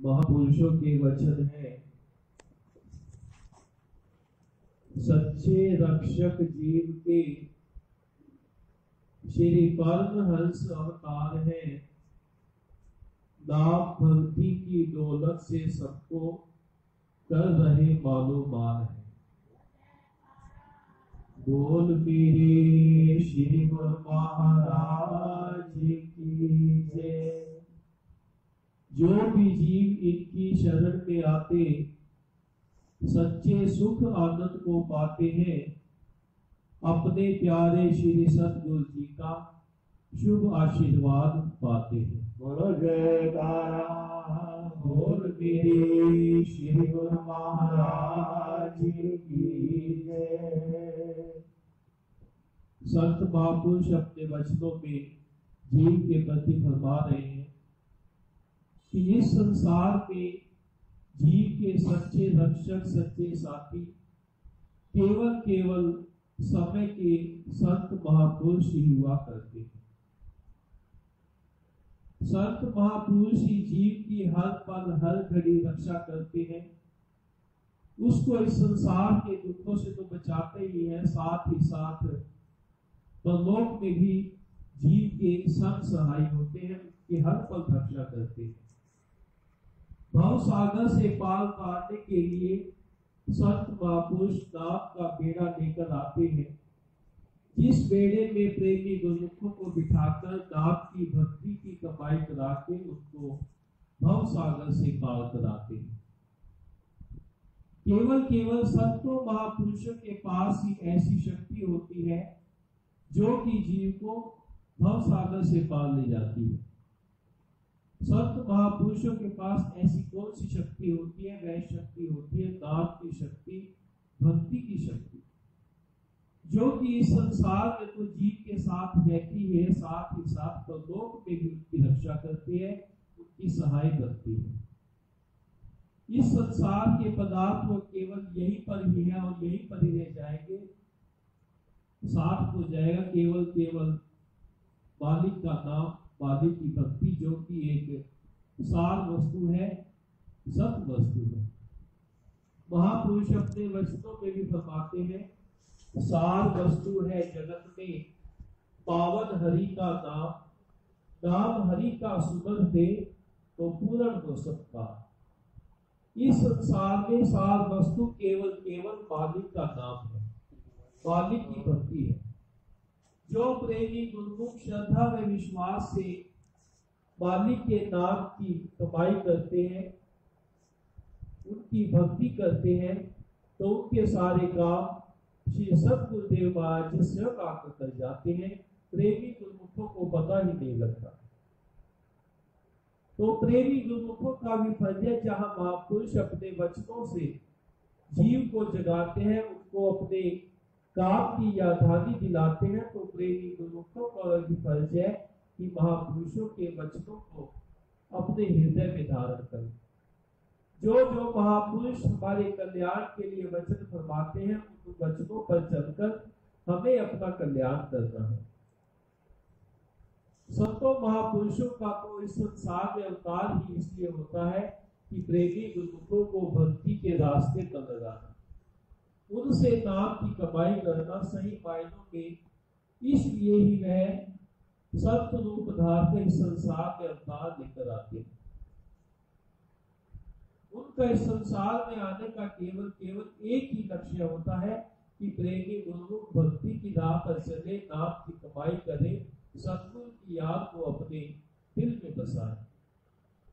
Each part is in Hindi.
महापुरुषों के वचन हैं, सच्चे रक्षक जीव के श्री परमहंस अवतार है। नाम भक्ति की दौलत से सबको कर रहे मालूमान है। बोल मेरे श्री गुरु महाराज की जय। जो भी जीव इनकी शरण में आते सच्चे सुख आनंद को पाते हैं, अपने प्यारे श्री सतगुरु जी का शुभ आशीर्वाद पाते हैं। बोलो जयकारा बोल मेरे श्री गुरु महाराज की जय। संत महापुरुष अपने वचनों में जीव के प्रति फरमा रहे हैं कि इस संसार में जीव के सच्चे रक्षक, सच्चे साथी केवल समय के संत महापुरुष ही हुआ करते हैं। संत महापुरुष ही जीव की हर पल हर घड़ी रक्षा करते हैं। उसको इस संसार के दुखों से तो बचाते ही हैं, साथ ही साथ परलोक में भी जीव के संग सहाय होते हैं, उसकी हर पल रक्षा करते हैं। भव सागर से पार पाने के लिए संत महापुरुष नाव का बेड़ा लेकर आते हैं। जिस बेड़े में प्रेमी गुरुमुखों को बिठाकर नाम की भक्ति की कमाई करा के उनको भव सागर से पार कराते हैं। केवल संतों महापुरुषों के पास ही ऐसी शक्ति होती है जो कि जीव को भव सागर से पार ले जाती है। संत महापुरुषों के पास ऐसी कौन सी शक्ति होती है? वह शक्ति होती है नाम की शक्ति, भक्ति की शक्ति, जो कि इस संसार में तो जीव के साथ रहती है, साथ ही साथ परलोक में भी उनकी रक्षा करती है, उनकी सहाय करती है। इस संसार के पदार्थ वो केवल यहीं पर ही है और यहीं पर ही रह जाएंगे, साथ हो जाएगा केवल मालिक का नाम, मालिक की भक्ति, जो कि एक सार वस्तु है, सत वस्तु है। महापुरुष अपने वचनों में भी फरमाते हैं, सार वस्तु है जगत में पावन हरि का नाम, नाम हरि का सुमन दे तो पूर्ण हो सबका। इस संसार में सार वस्तु केवल मालिक का नाम है, मालिक की भक्ति है। जो प्रेमी गुरुमुख श्रद्धा व विश्वास से मालिक के नाम की कमाई करते हैं, उनकी भक्ति करते हैं, तो उनके सारे काम श्री सतगुरुदेव महाराज जी स्वयं आकर कर जाते हैं। प्रेमी गुरुमुखों को पता ही नहीं लगता। तो प्रेमी गुरुमुखों का भी फर्ज है, जहां महापुरुष अपने वचनों से जीव को जगाते हैं, उनको अपने काम की यादहानी दिलाते हैं, तो प्रेमी गुरुमुखों का भी फर्ज है कि महापुरुषों के वचनों को अपने हृदय में धारण करें। जो महापुरुष हमारे कल्याण के लिए वचन फरमाते हैं, उन वचनों पर चलकर हमें अपना कल्याण करना है। संतों महापुरुषों का तो इस संसार में अवतार ही इसलिए होता है कि प्रेमी गुरुमुखों को भक्ति के रास्ते पर लगाना, उनसे नाम की कमाई करना, सही मायनों में इसलिए ही वह संत रूप धारकर इस संसार में अवतार लेकर आते हैं। उनका इस संसार में आने का केवल एक ही लक्ष्य होता है कि प्रेमी गुरुमुख भक्ति की राह पर चले, नाम की कमाई करे, सतगुरु की याद को अपने दिल में बसाए।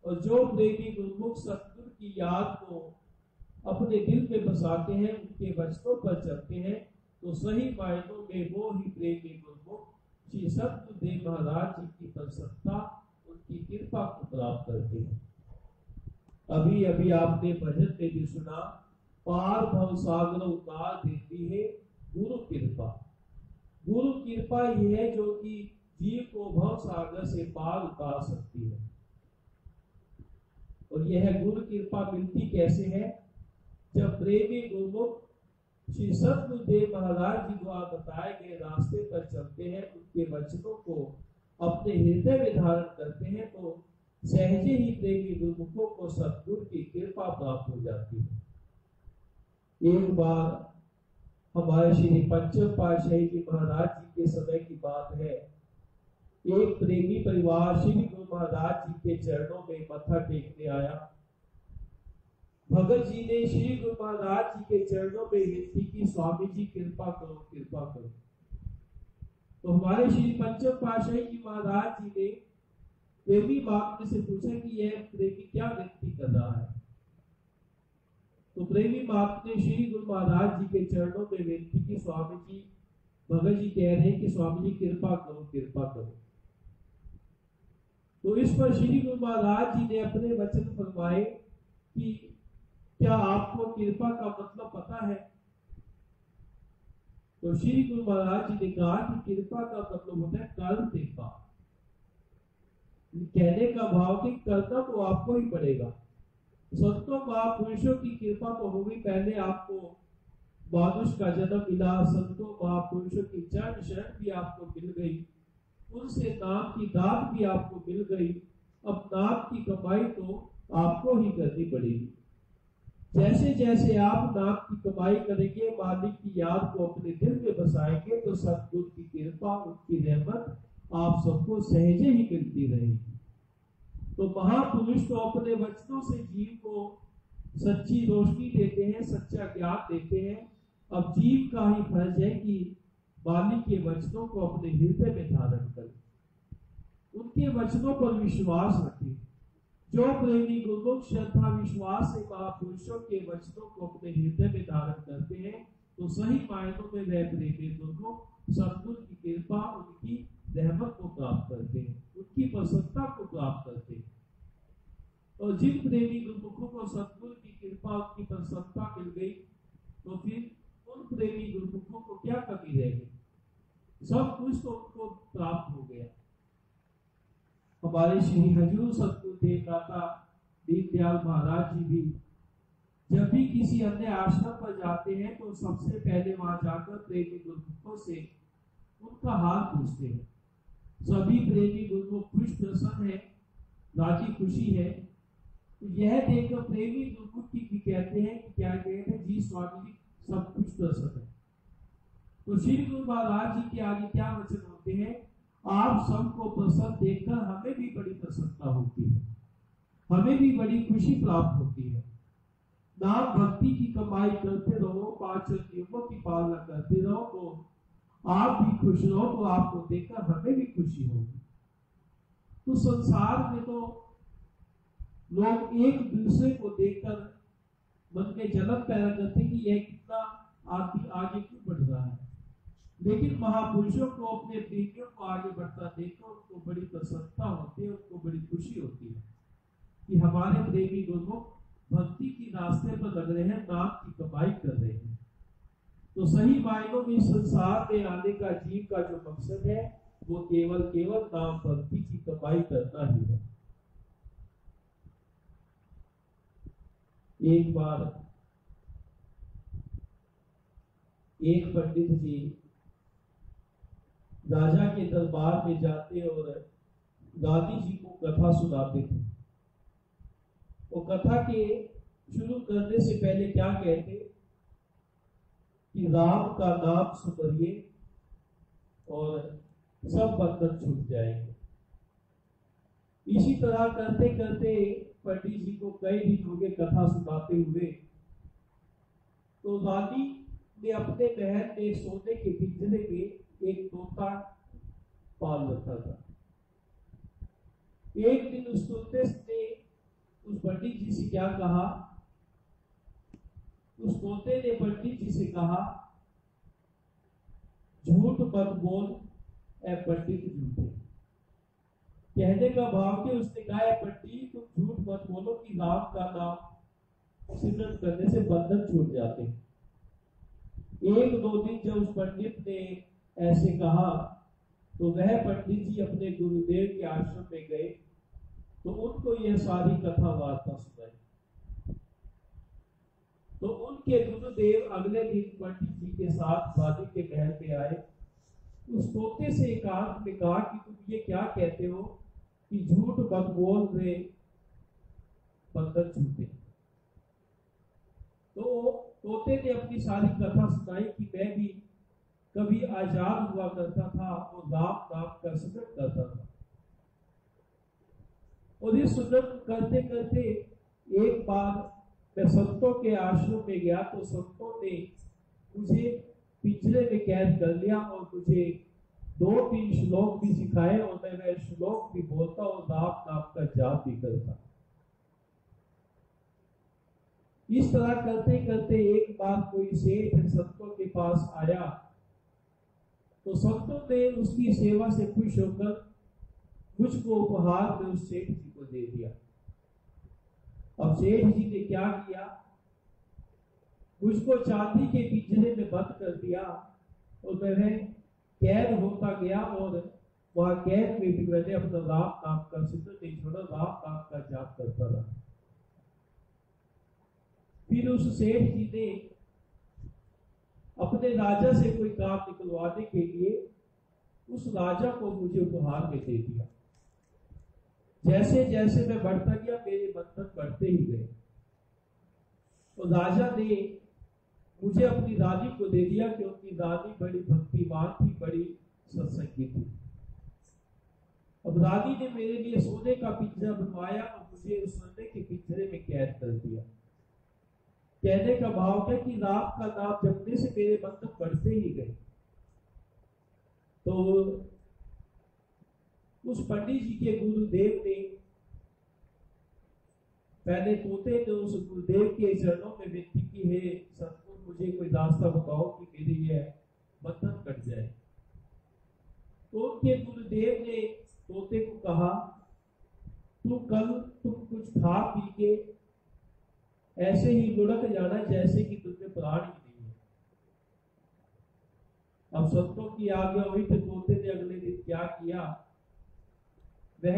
और जो प्रेमी गुरुमुख सतगुरु की याद को अपने दिल में बसाते हैं, उनके वचनों पर चलते हैं, तो सही मायनों में वो ही प्रेमी गुरुमुख श्री सतगुरुदेव महाराज जी की प्रसन्नता, उनकी कृपा को प्राप्त करते हैं। अभी आपने भजन में भी सुना, पार भव सागर उतार देती है गुरु कृपा। गुरु कृपा यह है जो कि जीव को भव सागर से पार उतार सकती है। और यह गुरु कृपा मिलती कैसे है? जब प्रेमी गुरुमुख श्री सतगुरुदेव महाराज जी द्वारा बताए गए रास्ते पर चलते हैं, उनके वचनों को अपने हृदय में धारण करते हैं, तो सहजे ही प्रेमी गुरुमुखों को सतगुरु की कृपा प्राप्त हो जाती है। एक बार हमारे श्री पंचम पातशाही जी महाराज जी के समय की बात है। एक प्रेमी परिवार श्री गुरु महाराज जी के चरणों में मत्था टेकने आया। भगत जी ने श्री गुरु महाराज जी के चरणों में विनती की, स्वामी जी कृपा करो, कृपा करो। तो हमारे श्री पंचम पातशाही जी महाराज जी ने प्रेमी महात्मा से पूछा कि यह प्रेमी क्या विनती कर रहा है। तो प्रेमी महात्मा ने श्री गुरु महाराज जी के चरणों में विनती की, स्वामी जी, भगत जी कह रहे हैं कि स्वामी जी कृपा करो, कृपा करो। तो इस पर श्री गुरु महाराज जी ने अपने वचन फरमाए कि क्या आपको कृपा का मतलब पता है? तो श्री गुरु महाराज जी ने कहा कि कृपा का मतलब होता है कर्म कृपा। कहने का भाव कि करना तो आपको ही पड़ेगा। संतों महापुरुषों की कृपा तो होगी, पहले आपको मानुष का जन्म मिला, संतों महापुरुषों की चरण शरण भी आपको मिल गई, उनसे नाम की दात भी आपको मिल गई। अब नाम की कमाई तो आपको ही करनी पड़ेगी। जैसे जैसे आप नाम की कमाई करेंगे, मालिक की याद को अपने दिल में बसाएंगे, तो सतगुरु की कृपा, उनकी रहमत आप सबको सहजे ही मिलती रहेगी। तो महापुरुष तो अपने वचनों से जीव को सच्ची रोशनी देते हैं, सच्चा ज्ञान देते हैं। अब जीव का ही फर्ज है कि मालिक के वचनों को अपने हृदय में धारण करें, उनके वचनों पर विश्वास रखें। जो प्रेमी गुरुमुख श्रद्धा विश्वास से महापुरुषों के वचनों को अपने हृदय में धारण करते हैं, तो सही मायनों में वह प्रेमी गुरुमुख सतगुरु की कृपा, उनकी रहमत को प्राप्त करते हैं, उनकी प्रसन्नता को प्राप्त करते हैं। और जिन प्रेमी गुरुमुखों को सतगुरु की कृपा, उनकी प्रसन्नता मिल गई, तो फिर उन प्रेमी गुरुमुखों को क्या कमी रह गई? सब कुछ तो उनको प्राप्त हो गया। हमारे श्री हजूर सतगुरुदेव दाता दीनदयाल महाराज जी भी जब भी किसी अन्य आश्रम पर जाते हैं, तो सबसे पहले वहां जाकर प्रेमी गुरुमुखों से उनका हाल पूछते हैं। सभी प्रेमी गुरुमुख खुश प्रसन्न है, राजी खुशी है। तो यह देखकर प्रेमी गुरुमुख की भी कहते हैं कि क्या कहते हैं, जी स्वामी जी सब खुश प्रसन्न है। तो श्री गुरु महाराज जी के आगे क्या वचन होते हैं, आप सबको प्रसन्न देखकर हमें भी बड़ी प्रसन्नता होती है, हमें भी बड़ी खुशी प्राप्त होती है। नाम भक्ति की कमाई करते रहो, 5 नियमों की पालना करते रहो, तो आप भी खुश रहो, तो आपको देखकर हमें भी खुशी होगी। तो संसार में तो लोग एक दूसरे को देखकर मन में जलन पैदा करते कि यह कितना आगे क्यों बढ़ रहा है, लेकिन महापुरुषों को, अपने प्रेमियों को आगे बढ़ता देखकर उनको बड़ी प्रसन्नता होती है, उनको बड़ी खुशी होती है कि हमारे प्रेमी गुरुमुख भक्ति की रास्ते पर लग रहे हैं, नाम की कमाई कर रहे हैं। तो सही मायनों में संसार में आने का जीव का जो मकसद है, वो केवल नाम भक्ति की कमाई करना ही है। एक बार एक पंडित जी राजा के दरबार में जाते और गांधी जी को कथा सुनाते थे। वो कथा के शुरू करने से पहले क्या कहते कि राम का नाम सुमरिए और सब बंधन छूट जाएंगे। इसी तरह करते करते पंडित जी को कई दिन हो गए कथा सुनाते हुए। तो रानी ने अपने महल में सोने के पिंजरे में एक तोता पाल रखा था। एक दिन उस तोते ने उस पंडित जी से क्या कहा, उस तोते ने पंडित जी से कहा, झूठ मत बोल ऐ पंडित झूठे। कहने का भाव कि उसने कहा, पंडित तुम झूठ मत बोलो कि राम का नाम सिमरन करने से बंधन छूट जाते हैं। 1-2 दिन जब उस पंडित ने ऐसे कहा, तो वह पंडित जी अपने गुरुदेव के आश्रम में गए, तो उनको यह सारी कथा वार्ता सुनाई। तो उनके गुरुदेव अगले दिन पंडित जी के साथ वादी के महल में आए। उस तोते से एकांत में कहा कि तुम ये क्या कहते हो कि झूठ मत बोल रहे बंधन छूटे। तो तोते ने अपनी सारी कथा सुनाई कि मैं भी कभी आजाद हुआ करता था और राम नाम का सिमरन करता था, और ये सिमरन करते करते एक बार मैं संतों के आश्रम में गया तो संतों ने मुझे पिंजरे में कैद कर लिया और मुझे 2-3 श्लोक भी सिखाए और मैं वह श्लोक भी बोलता और राम नाम का जाप भी करता। इस तरह करते करते एक बार कोई सेठ संतों के पास आया तो संतों ने उसकी सेवा से खुश होकर मुझको उपहार में उस सेठ जी को दे दिया। अब सेठ जी ने क्या किया, मुझको चांदी के पिंजरे में बंद कर दिया और मैं कैद होता गया और वहां कैद में भी मैंने अपना राम नाम का सिमरन नहीं छोड़ा, राम नाम का जाप करता रहा। फिर उस सेठ जी ने अपने राजा से कोई काम निकलवाने के लिए उस राजा को मुझे उपहार में दे दिया। जैसे जैसे मैं बढ़ता गया मेरे बंधन बढ़ते ही गए। तो राजा ने मुझे अपनी रानी को दे दिया क्योंकि रानी बड़ी भक्तिमान थी, बड़ी सत्संगी थी। अब रानी ने मेरे लिए सोने का पिंजरा बनवाया और मुझे उस सोने के पिंजरे में कैद कर दिया। कहने का भाव है कि राम का नाम जपने से मेरे बंधन बढ़ते ही गए। तो उस पंडित जी के गुरुदेव ने पहले तोते ने उस गुरुदेव के चरणों में विनती की है, सतगुरु मुझे कोई रास्ता बताओ कि मेरे ये बंधन कट जाए। तो उनके गुरुदेव ने तोते को कहा, तुम कुछ खा पी के ऐसे ही लुढ़क जाना जैसे कि तुमने प्राण ही नहीं है। अब संतों की आज्ञा हुई तो तोते ने अगले दिन क्या किया, वह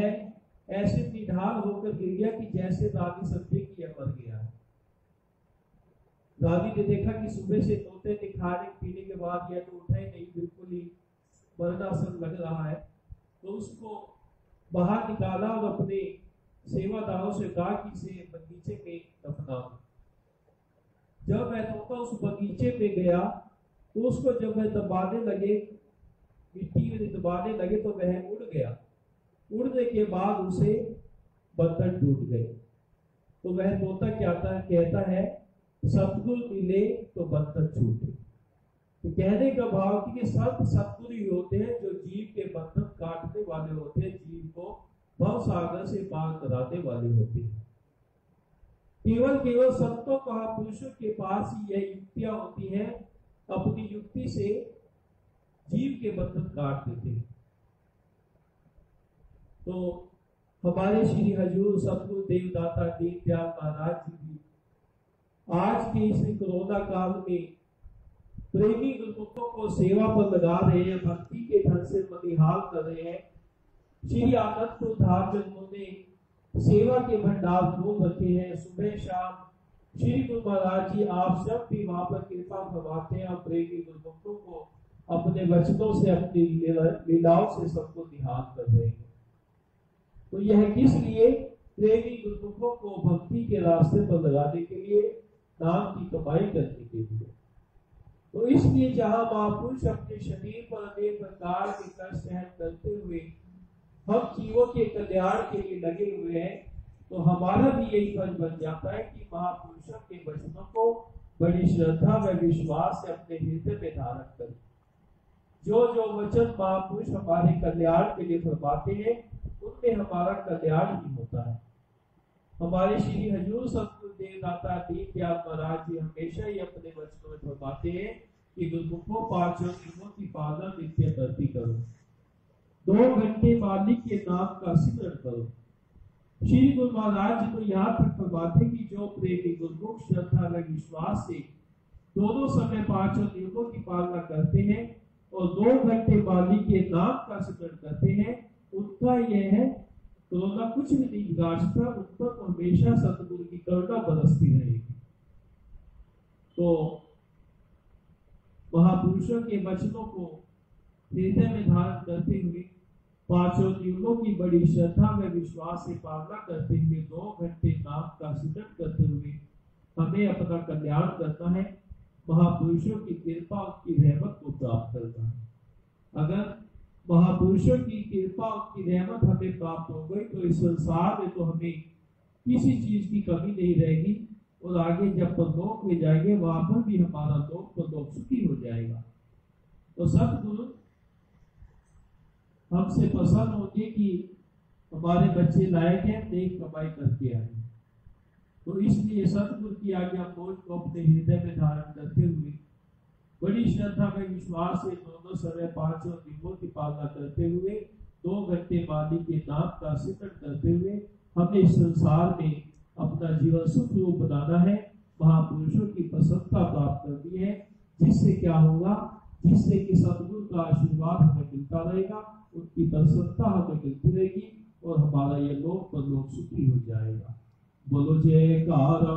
ऐसे निढाल होकर गिर गया कि जैसे रानी समझे कि यह मर गया। रानी ने देखा कि सुबह से तोते ने खाने पीने के बाद यह तो उठा ही नहीं, बिल्कुल ही मरणासन लग रहा है। तो उसको बाहर निकाला और अपने सेवादारों से कहा कि इसे बगीचे में दफना। जब वह तोता उस बगीचे में गया तो उसको जब वह दबाने लगे, मिट्टी में दबाने लगे तो वह उड़ गया। उड़ने के बाद उसे बंधन टूट गए। तो वह तोता क्या कहता है, सतगुरु मिले तो बंधन छूटे। तो कहने का भाव कि संत सतगुरु ही होते हैं जो जीव के बंधन काटने वाले होते हैं, जीव को भव सागर से पार कराने वाले होते हैं। केवल संतों महापुरुषों के पास ही यह युक्तियां होती हैं, अपनी युक्ति से जीव के बंधन काट देते हैं। तो हमारे श्री हजूर सतगुरु देवदाता दीनदयाल महाराज जी भी आज के इस कोरोना काल में प्रेमी गुरुमुखों को सेवा पर लगा रहे हैं, भक्ति के धन से मनिहाल कर रहे हैं। श्री आनंदपुर धाम जन्मों ने सेवा के भंडार खोल रखे हैं। सुबह शाम श्री गुरु महाराज जी आप सब भी वहां पर कृपा फरमाते हैं और प्रेमी गुरुमुखों को अपने वचनों से, अपनी लीलाओं से सबको निहाल कर रहे हैं। तो यह किस लिए, प्रेमी गुरुमुखों को भक्ति के रास्ते पर लगाने के लिए, नाम की कमाई करने के लिए। तो इसलिए जहां महापुरुष अपने शरीर पर अनेक प्रकार के कष्ट सहन करते हुए हम जीवों के कल्याण के लिए लगे हुए हैं, तो हमारा भी यही फर्ज बन जाता है कि महापुरुषों के वचनों को बड़ी श्रद्धा व विश्वास से अपने हृदय में धारण करें। जो जो वचन महापुरुष हमारे कल्याण के लिए फरमाते हैं उनमें हमारा कल्याण ही होता है। हमारे श्री हजूर सतगुरु देवदाता दीनदयाल महाराज जी हमेशा ही अपने वचनों में फरमाते हैं कि गुरुमुखों पांचों नियमों की पालना नित्य करती करो, 2 घंटे मालिक के नाम का सिमरन करो। श्री गुरु महाराज जी तो यहाँ तक फरमाते कि जो प्रेमी गुरुमुख श्रद्धा व विश्वास से दोनों समय पांचों नियमों की पालना करते हैं और 2 घंटे मालिक के नाम का सिमरन करते हैं, उनका यह है कोरोना कुछ भी नहीं बिगाड़ सकता, उन पर तो हमेशा सतगुरु की करुणा बरसती रहेगी। तो महापुरुषों के वचनों को हृदय में धारण करते हुए पांचों नियमों की बड़ी श्रद्धा में विश्वास से पालना करते हुए 2 घंटे नाम का सिमरन करते हुए हमें अपना कल्याण करना है, महापुरुषों की कृपा उनकी रहमत को प्राप्त करना है। अगर महापुरुषों की कृपा उनकी रहमत हमें प्राप्त हो गई तो इस संसार में तो हमें किसी चीज की कमी नहीं रहेगी, और आगे जब परलोक में जाएंगे वहां पर भी हमारा लोक परलोक सुखी हो जाएगा। तो सतगुरु हमसे पसंद होंगे कि हमारे बच्चे लायक हैं, नेक कमाई करके आए। तो इसलिए सतगुरु की आज्ञा बोझ को अपने हृदय में धारण करते हुए बड़ी श्रद्धा में विश्वास से दोनों समय 5 नियमों की पालना करते हुए 2 घंटे वाणी के नाम का सिमरन करते हुए हमें इस संसार में अपना जीवन सुख रूप बनाना है, महापुरुषों की प्रसन्नता प्राप्त करनी है। जिससे क्या होगा, जिससे कि सतगुरु का आशीर्वाद हमें मिलता रहेगा, उनकी प्रसन्नता हमें मिलती रहेगी और हमारा ये लोक परलोक सुखी हो जाएगा। बोलो जयकारा।